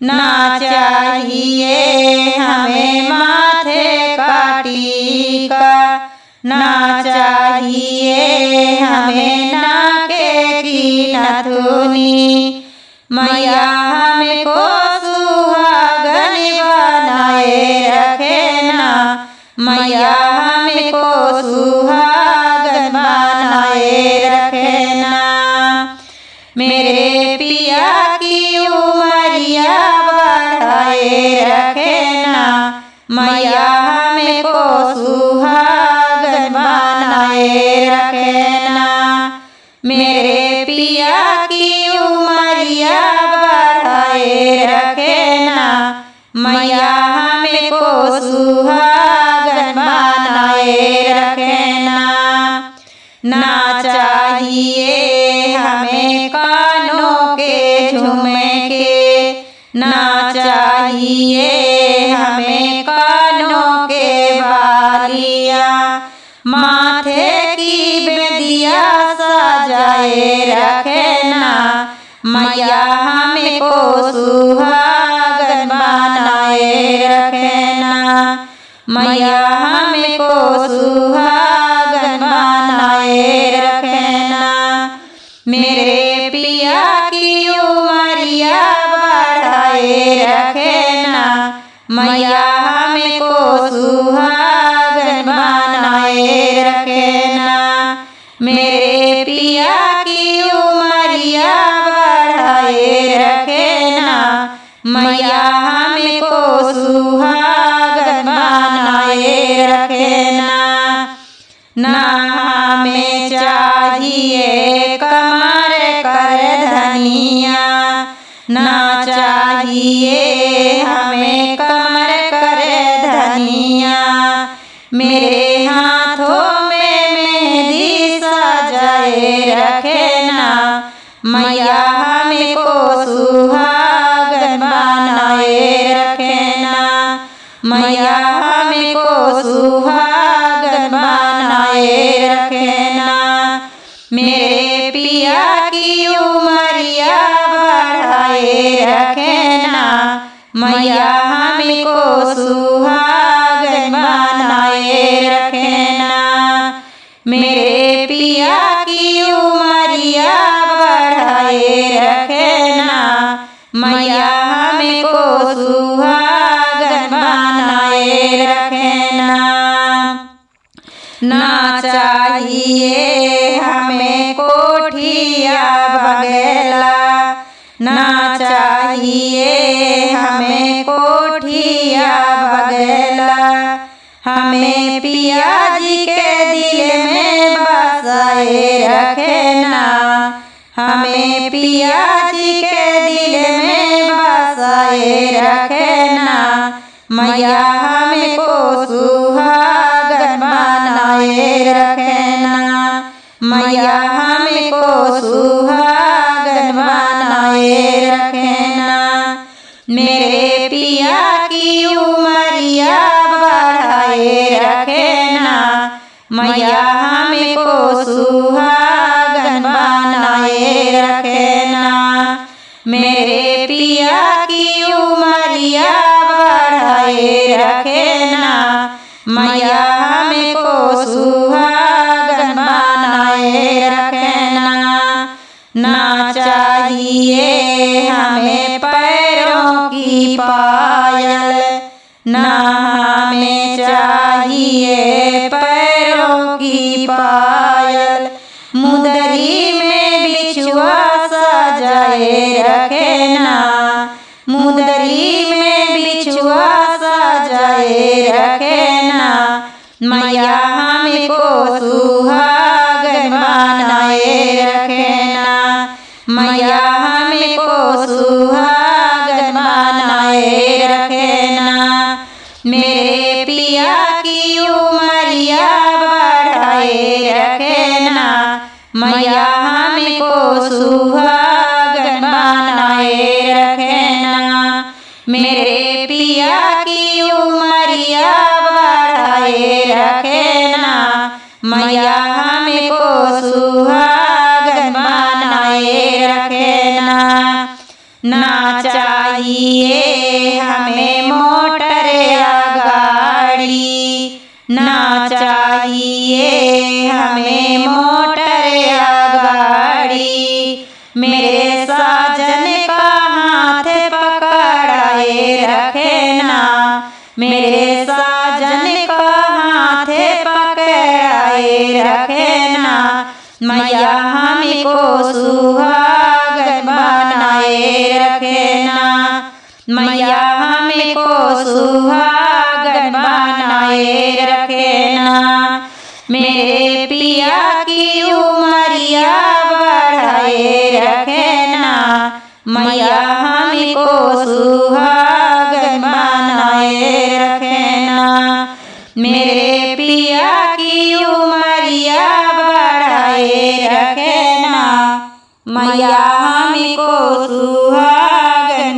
ना चाहिए हमें माथे का टीका, ना चाहिए हमें नाके की नथुनी। मैया हमको सुहागन बनाए रखे ना, मैया हमको सुहागन बनाए रखे ना। मेरे पिया की उमरिया बढ़ाए रखे ना, मैया हमको सुहागन बनाए रखे ना। मेरे पिया की उमरिया बढ़ाए रखे ना, मैया हमको सुहागन बनाए रखे ना। ना चाहिए हमें कानों के झुमके, ना चाहिए हमें कानों के बालियाँ, माथे की बिंदिया सजाए रखे ना, मैया हमको सुहागन बनाए रखे ना, मैया हमको सुहागन बनाए रखे ना। मेरे पिया की उमरिया बढ़ाए रखे ना, मैया हमको सुहागन बनाए रखे ना। मेरे पिया की उमरिया बढ़ाए रखे ना, मैया हमको सुहागन बनाए रखे ना। ना हमें चाहिए कमर कर धनिया, ना चाहिए हमें कमर कर धनिया। मेरे हाथों में मेहंदी सजाए रखे ना, मैया हमको सुहागन बनाए रखे ना, मैया हमको सुहागन बनाए रखे ना। मेरे पिया की उमरिया बढ़ाए रखे ना, मैया हमको सुहागन बनाए रखे ना। मेरे पिया की उमरिया बढ़ाए रखे ना, मैया हमको सुहागन बनाए रखे ना। ना चाहिए हमें कोठिया बंगला, ना चाहिए हमें कोठिया बंगला। हमें पिया जी के दिल में बसाए रखे ना, हमें पिया जी के दिल में बसाए रखे ना, मैया हमको सुहागन बनाए रखे ना, मैया हमको सुहागन बनाए रखे ना। मेरे पिया की उमरिया बढ़ाए रखे ना, मैया हमको सुहागन बनाए रखे ना। मेरे पिया की उमरिया बढ़ाए रखे ना, मैया हमको सुहागन बनाए रखे ना। ना चाहिए हमें पैरों की पायल, ना हमें चाहिए पैरों की पायल। मुंदरी में बिछुआ सजाए रखे ना, मुंदरी में बिछुआ सजाए रखे ना, मैया हमको सुहागन बनाए रखे ना, मैया हमको सुहागन बनाए रखे ना। मेरे पिया की उमरिया बढ़ाए रखे ना, मैया हमको सुहागन बनाए रखे ना। मेरे पिया की उमरिया बढ़ाए रखे ना, मैया हमको सुहागन बनाए रखे ना। ना चाहिए हमें मोटर या गाड़ी, ना चाहिए हमें मोटर या गाड़ी। मेरे साजन का हाथ पकड़ाए रखना, मेरे साजन का हाथ पकड़ाए रखना। मैया हमको सुहागन बनाए रखना, मैया हमको सुहागन बनाए रखना। मेरे पिया की उमरिया बढ़ाए रखना, मैया हमको सुहागन बनाए रखना। मेरे पिया की उमरिया बढ़ाए रखना, मैया हमको सुहागन